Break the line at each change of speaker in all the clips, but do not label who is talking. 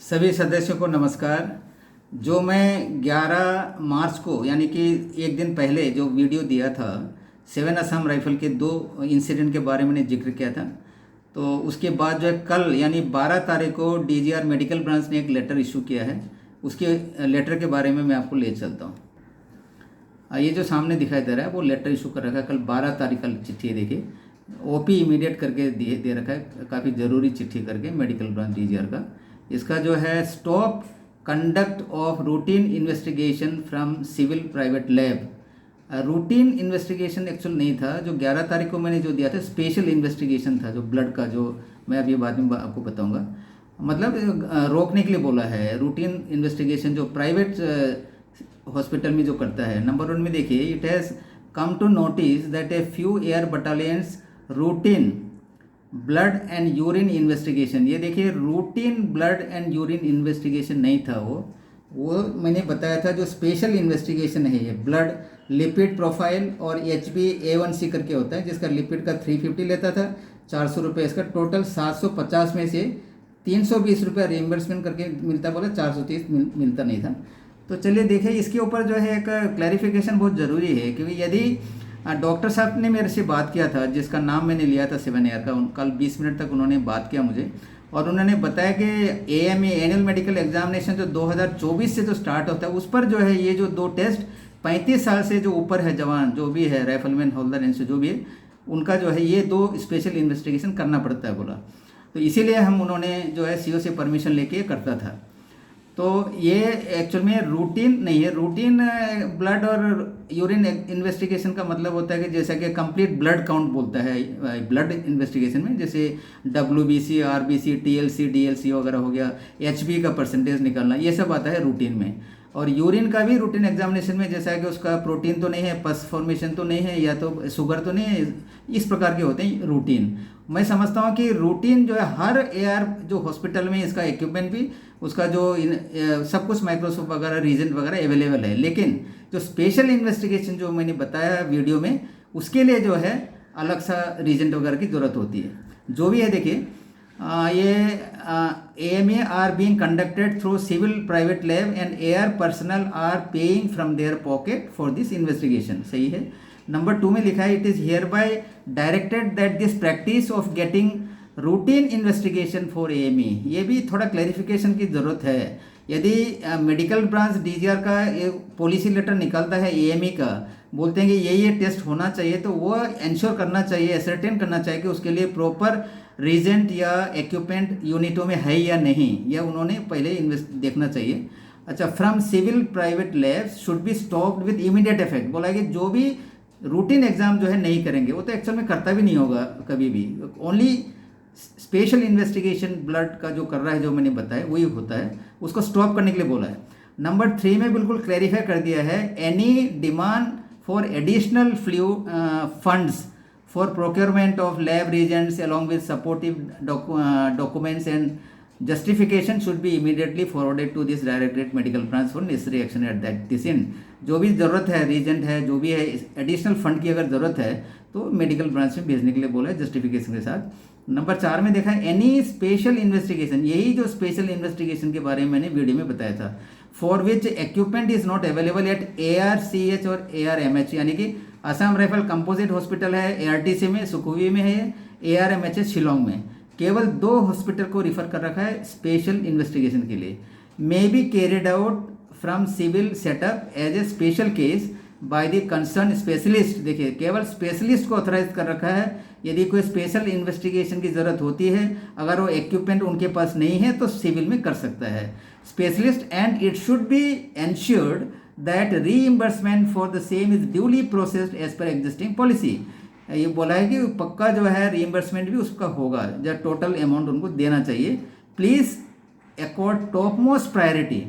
सभी सदस्यों को नमस्कार। जो मैं 11 मार्च को यानी कि एक दिन पहले जो वीडियो दिया था 7 असम राइफल के दो इंसिडेंट के बारे में मैंने जिक्र किया था, तो उसके बाद जो है कल यानी 12 तारीख को डीजीआर मेडिकल ब्रांच ने एक लेटर इशू किया है। उसके लेटर के बारे में मैं आपको ले चलता हूँ। ये जो सामने दिखाई दे रहा है वो लेटर इशू कर रखा है, कल 12 तारीख का चिट्ठी है। देखिए ओपी इमीडिएट करके दे रखा है, काफ़ी ज़रूरी चिट्ठी करके मेडिकल ब्रांच डीजीआर का। इसका जो है stop conduct of routine investigation from civil private lab. Routine investigation actual नहीं था, जो 11 तारीख को मैंने जो दिया था स्पेशल इन्वेस्टिगेशन था, जो ब्लड का, जो मैं अभी बाद में आपको बताऊंगा। मतलब रोकने के लिए बोला है। रूटीन इन्वेस्टिगेशन जो प्राइवेट हॉस्पिटल में जो करता है। नंबर 1 में देखिए, it has come to notice that a few air battalions routine blood and urine investigation. ये देखिए routine blood and urine investigation नहीं था, वो मैंने बताया था जो स्पेशल इन्वेस्टिगेशन है। ये ब्लड लिपिड प्रोफाइल और HbA1c करके होता है, जिसका लिपिड का 350 लेता था, 400 रुपये इसका, टोटल 750 में से 320 रुपये रिइम्बर्समेंट करके मिलता, बोला 430 मिलता नहीं था। तो चलिए देखिए, इसके ऊपर जो है एक क्लैरिफिकेशन बहुत ज़रूरी है, क्योंकि यदि डॉक्टर साहब ने मेरे से बात किया था, जिसका नाम मैंने लिया था 7 AR का, कल 20 मिनट तक उन्होंने बात किया मुझे, और उन्होंने बताया कि AME एनुअल मेडिकल एग्जामिनेशन जो 2024 से जो स्टार्ट होता है, उस पर जो है ये जो दो टेस्ट 35 साल से जो ऊपर है जवान, जो भी है राइफलमैन होल्डर एंड जो भी है, उनका जो है ये दो स्पेशल इन्वेस्टिगेशन करना पड़ता है बोला। तो इसीलिए हम उन्होंने जो है CO से परमिशन लेके करता था। तो ये एक्चुअल में रूटीन नहीं है। रूटीन ब्लड और यूरिन इन्वेस्टिगेशन का मतलब होता है कि जैसा कि कंप्लीट ब्लड काउंट बोलता है ब्लड इन्वेस्टिगेशन में, जैसे WBC, RBC, TLC, DLC वगैरह हो गया, HB का परसेंटेज निकालना, ये सब आता है रूटीन में। और यूरिन का भी रूटीन एग्जामिनेशन में, जैसा कि उसका प्रोटीन तो नहीं है, पस फॉर्मेशन तो नहीं है, या तो शुगर तो नहीं है, इस प्रकार के होते हैं रूटीन। मैं समझता हूँ कि रूटीन जो है हर AR जो हॉस्पिटल में, इसका इक्विपमेंट भी, उसका जो सब कुछ माइक्रोस्कोप वगैरह रीजेंट वगैरह अवेलेबल है। लेकिन जो स्पेशल इन्वेस्टिगेशन जो मैंने बताया वीडियो में, उसके लिए जो है अलग सा रीजेंट वगैरह की ज़रूरत होती है। जो भी है देखिए, ये AMA are being conducted through civil private lab and AR personal are paying from their pocket for this investigation. सही है। नंबर 2 में लिखा है, it is hereby directed that this practice of getting routine investigation for AME। ये भी थोड़ा clarification की ज़रूरत है। यदि मेडिकल ब्रांच DGR का एक पॉलिसी लेटर निकलता है AME का, बोलते हैं कि ये टेस्ट होना चाहिए, तो वो इंश्योर करना चाहिए, एसर्टेन करना चाहिए कि उसके लिए प्रॉपर रीजेंट या इक्विपमेंट यूनिटों में है या नहीं, या उन्होंने पहले देखना चाहिए। अच्छा, from civil private labs should be stopped with immediate effect. बोला कि जो भी रूटीन एग्जाम जो है नहीं करेंगे, वो तो एक्चुअल में करता भी नहीं होगा कभी भी, ओनली स्पेशल इन्वेस्टिगेशन ब्लड का जो कर रहा है, जो मैंने बताया वही होता है, उसको स्टॉप करने के लिए बोला है। नंबर 3 में बिल्कुल क्लैरिफाई कर दिया है, any demand for additional funds for procurement of lab reagents along with supportive documents and justification should be immediately forwarded to this directorate medical branch for necessary action at that this in. जो भी ज़रूरत है, reagent है, जो भी है, additional fund की अगर ज़रूरत है तो मेडिकल ब्रांच में भेजने के लिए बोला है, जस्टिफिकेशन के साथ। नंबर 4 में देखा है, एनी स्पेशल इन्वेस्टिगेशन, यही जो स्पेशल इन्वेस्टिगेशन के बारे में मैंने वीडियो में बताया था, for which equipment is not available at ARCH और ARMH, यानी कि असम राइफल कंपोजिट हॉस्पिटल है ARTC में, सुखोवी में है, ARMH शिलोंग में, केवल 2 हॉस्पिटल को रिफर कर रखा है स्पेशल इन्वेस्टिगेशन के लिए। May be carried out from civil setup as a special case by the concerned specialist. देखिए, केवल स्पेशलिस्ट को ऑथराइज कर रखा है। यदि कोई स्पेशल इन्वेस्टिगेशन की ज़रूरत होती है, अगर वो इक्विपमेंट उनके पास नहीं है, तो सिविल में कर सकता है specialist, and it should be ensured that reimbursement for the same is duly processed as per existing policy. ये बोला है कि पक्का जो है रीइंबर्समेंट भी उसका होगा, जब टोटल अमाउंट उनको देना चाहिए। Please accord top most priority.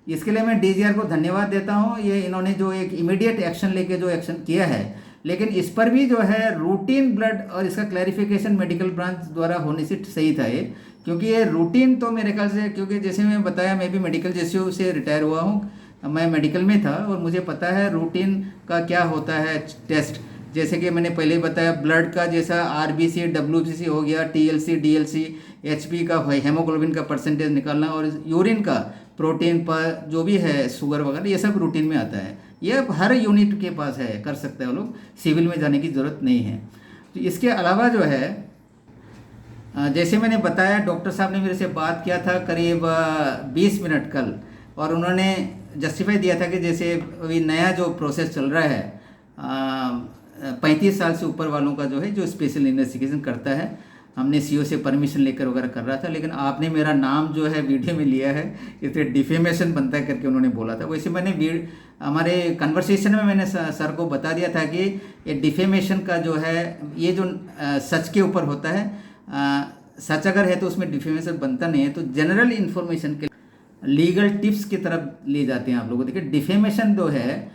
इसके लिए मैं DGR को धन्यवाद देता हूँ, ये इन्होंने जो एक इमीडिएट एक्शन लेके जो एक्शन किया है। लेकिन इस पर भी जो है रूटीन ब्लड और इसका क्लैरिफिकेशन मेडिकल ब्रांच द्वारा होने से सही था ये, क्योंकि ये रूटीन तो मेरे ख्याल से, क्योंकि जैसे मैं बताया, मैं भी मेडिकल GSU से रिटायर हुआ हूँ, मैं मेडिकल में था और मुझे पता है रूटीन का क्या होता है टेस्ट। जैसे कि मैंने पहले ही बताया, ब्लड का जैसा आरबीसी डब्ल्यूबीसी हो गया, टीएलसी डीएलसी, एचपी का हेमोग्लोबिन का परसेंटेज निकालना, और यूरिन का प्रोटीन पर जो भी है शुगर वगैरह, ये सब रूटीन में आता है। ये हर यूनिट के पास है, कर सकते हैं वो लोग, सिविल में जाने की ज़रूरत नहीं है। तो इसके अलावा जो है जैसे मैंने बताया, डॉक्टर साहब ने मेरे से बात किया था करीब 20 मिनट कल, और उन्होंने जस्टिफाई दिया था कि जैसे अभी नया जो प्रोसेस चल रहा है 35 साल से ऊपर वालों का जो है, जो स्पेशल इन्वेस्टिगेशन करता है, हमने सीओ से परमिशन लेकर वगैरह कर रहा था, लेकिन आपने मेरा नाम जो है वीडियो में लिया है, इसलिए डिफेमेशन बनता है करके उन्होंने बोला था। वैसे मैंने हमारे कन्वर्सेशन में मैंने सर को बता दिया था कि ये डिफेमेशन का जो है, ये जो सच के ऊपर होता है, सच अगर है तो उसमें डिफेमेशन बनता नहीं है। तो जनरल इन्फॉर्मेशन के लीगल टिप्स की तरफ ले जाते हैं आप लोगों। देखिए डिफेमेशन जो है,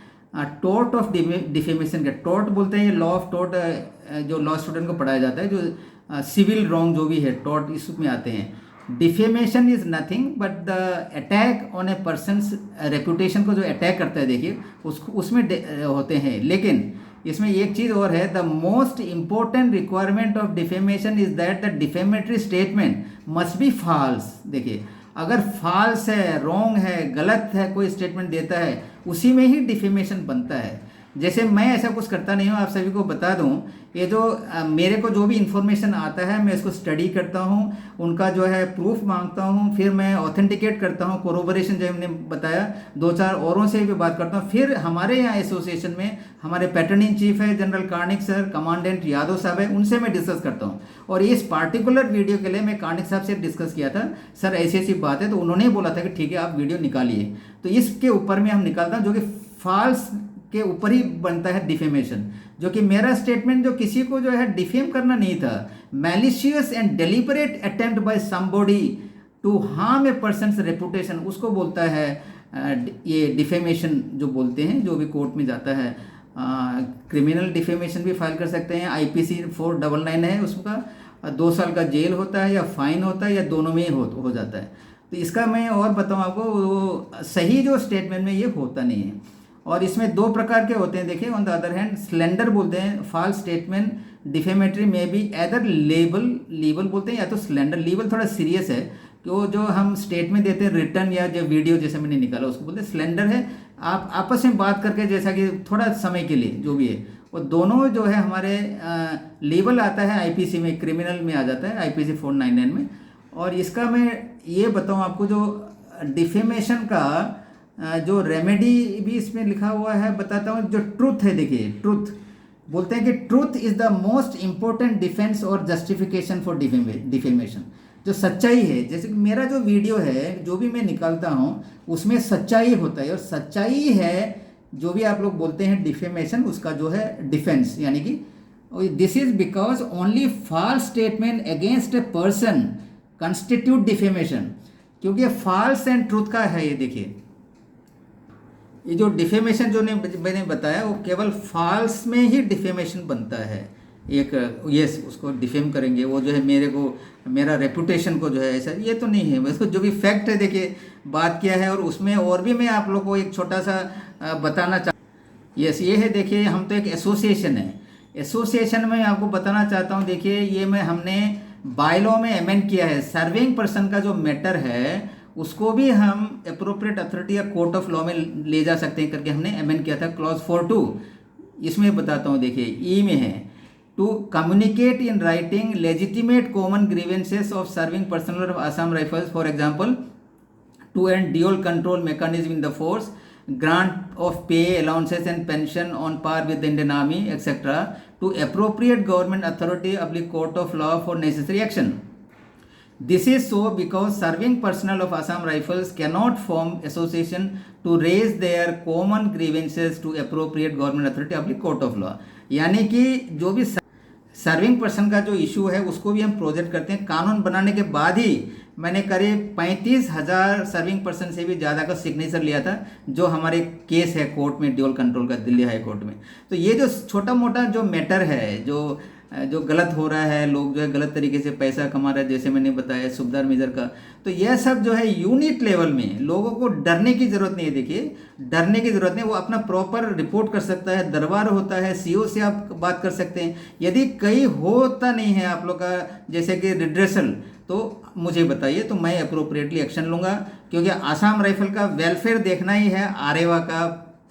टोर्ट ऑफ डिफेमेशन का, टोर्ट बोलते हैं, ये लॉ ऑफ टोर्ट जो लॉ स्टूडेंट को पढ़ाया जाता है, जो सिविल रॉन्ग जो भी है, टोर्ट इसमें आते हैं। Defamation is nothing but the attack on A persons reputation को जो अटैक करता है, देखिए उसमें होते हैं। लेकिन इसमें एक चीज़ और है, the most important requirement of defamation is that the defamatory statement must be false. देखिए अगर फॉल्स है, रॉन्ग है, गलत है, कोई स्टेटमेंट देता है, उसी में ही डिफेमेशन बनता है। जैसे मैं ऐसा कुछ करता नहीं हूँ, आप सभी को बता दूँ, ये जो मेरे को जो भी इंफॉर्मेशन आता है मैं इसको स्टडी करता हूँ, उनका जो है प्रूफ मांगता हूँ, फिर मैं ऑथेंटिकेट करता हूँ, कोरोबोरेशन जो हमने बताया, 2-4 औरों से भी बात करता हूँ। फिर हमारे यहाँ एसोसिएशन में हमारे पैटर्न इन चीफ है general Karnik sir, commandant Yadav साहब है, उनसे मैं डिस्कस करता हूँ। और इस पार्टिकुलर वीडियो के लिए मैं कार्निक साहब से डिस्कस किया था, सर ऐसी ऐसी बात है, तो उन्होंने बोला था कि ठीक है आप वीडियो निकालिए। तो इसके ऊपर में हम निकालता हूँ, जो कि फॉल्स के ऊपर ही बनता है डिफेमेशन, जो कि मेरा स्टेटमेंट जो किसी को जो है डिफेम करना नहीं था, malicious and deliberate attempt by somebody to harm a person's reputation, उसको बोलता है ये डिफेमेशन जो बोलते हैं, जो भी कोर्ट में जाता है। क्रिमिनल डिफेमेशन भी फाइल कर सकते हैं, IPC 499 है, उसका 2 साल का जेल होता है, या फाइन होता है, या दोनों में ही हो जाता है। तो इसका मैं और बताऊँ आपको, वो सही जो स्टेटमेंट में ये होता नहीं है। और इसमें 2 प्रकार के होते हैं। देखिए on the other hand slender बोलते हैं, फॉल्स स्टेटमेंट डिफेमेटरी में भी एदर लीबल बोलते हैं या तो स्लेंडर। लीबल थोड़ा सीरियस है, तो जो हम स्टेटमेंट देते हैं रिटर्न या जो वीडियो जैसे मैंने निकाला उसको बोलते हैं स्लेंडर है। आप आपस में बात करके जैसा कि थोड़ा समय के लिए जो भी है, वो दोनों जो है हमारे लीबल आता है IPC में, क्रिमिनल में आ जाता है IPC 499 में। और इसका मैं ये बताऊँ आपको, जो डिफेमेशन का जो रेमेडी भी इसमें लिखा हुआ है, बताता हूँ। जो ट्रूथ है, देखिए ट्रूथ बोलते हैं कि truth is the most important defence और जस्टिफिकेशन फॉर डिफेमेशन। जो सच्चाई है, जैसे कि मेरा जो वीडियो है, जो भी मैं निकालता हूँ उसमें सच्चाई होता है, और सच्चाई है जो भी आप लोग बोलते हैं डिफेमेशन, उसका जो है डिफेंस, यानी कि this is because only false statement against a person constitute defamation, क्योंकि फॉल्स एंड ट्रूथ का है। ये देखिए, ये जो डिफेमेशन जो मैंने बताया, वो केवल फॉल्स में ही डिफेमेशन बनता है। एक ये उसको डिफेम करेंगे, वो जो है मेरे को, मेरा रेपुटेशन को जो है ऐसा, ये तो नहीं है। उसको जो भी फैक्ट है, देखिए बात किया है, और उसमें और भी मैं आप लोग को एक छोटा सा बताना यस, ये है। देखिए हम तो एक एसोसिएशन है, एसोसिएशन में आपको बताना चाहता हूँ। देखिए ये हमने बायलॉ में अमेंड किया है, सर्विंग पर्सन का जो मैटर है उसको भी हम अप्रोप्रिएट अथॉरिटी या कोर्ट ऑफ लॉ में ले जा सकते हैं करके हमने अमेंड किया था, क्लॉज 4(2). इसमें बताता हूँ, देखिए ई में है, to communicate in writing legitimate common grievances of serving personnel of Assam rifles, for example to end dual control mechanism in the force, grant of pay, allowances and pension on par with the Indian Army, etc. to appropriate government authority of the court of law for necessary action. This is so because serving personnel of Assam Rifles cannot form association to raise their common grievances to appropriate government authority of the court of law. यानी कि जो भी serving person का जो issue है उसको भी हम प्रोजेक्ट करते हैं। कानून बनाने के बाद ही मैंने करीब 35,000 सर्विंग पर्सन से भी ज़्यादा का सिग्नेचर लिया था, जो हमारे केस है कोर्ट में, ड्यूअल कंट्रोल का, दिल्ली हाई कोर्ट में। तो ये जो छोटा मोटा जो मैटर है, जो जो गलत हो रहा है, लोग जो है गलत तरीके से पैसा कमा रहे हैं, जैसे मैंने बताया सुबेदार मेजर का। तो यह सब जो है यूनिट लेवल में लोगों को डरने की ज़रूरत नहीं है। देखिए, डरने की ज़रूरत नहीं, वो अपना प्रॉपर रिपोर्ट कर सकता है, दरबार होता है, सीओ से आप बात कर सकते हैं। यदि कहीं होता नहीं है आप लोग का जैसे कि रिड्रेसल, तो मुझे बताइए, तो मैं अप्रोप्रिएटली एक्शन लूँगा, क्योंकि आसाम राइफल का वेलफेयर देखना ही है आरेवा का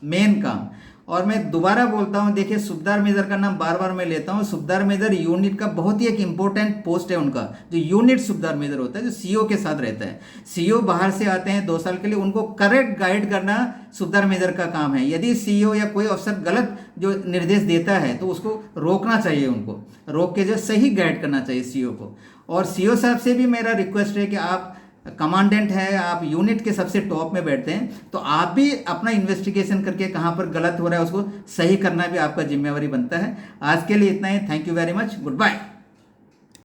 मेन काम। और मैं दोबारा बोलता हूँ, देखिए सुबेदार मेजर का नाम बार बार मैं लेता हूँ। सुबेदार मेजर यूनिट का बहुत ही एक इंपॉर्टेंट पोस्ट है उनका, जो यूनिट सुबेदार मेजर होता है, जो सीओ के साथ रहता है। सीओ बाहर से आते हैं 2 साल के लिए, उनको करेक्ट गाइड करना सुबेदार मेजर का काम है। यदि सीओ या कोई अफसर गलत जो निर्देश देता है तो उसको रोकना चाहिए, उनको रोक के जो सही गाइड करना चाहिए सीओ को। और सीओ साहब से भी मेरा रिक्वेस्ट है कि आप कमांडेंट है, आप यूनिट के सबसे टॉप में बैठते हैं, तो आप भी अपना इन्वेस्टिगेशन करके कहाँ पर गलत हो रहा है उसको सही करना भी आपका जिम्मेवारी बनता है। आज के लिए इतना ही। Thank you very much. Good bye.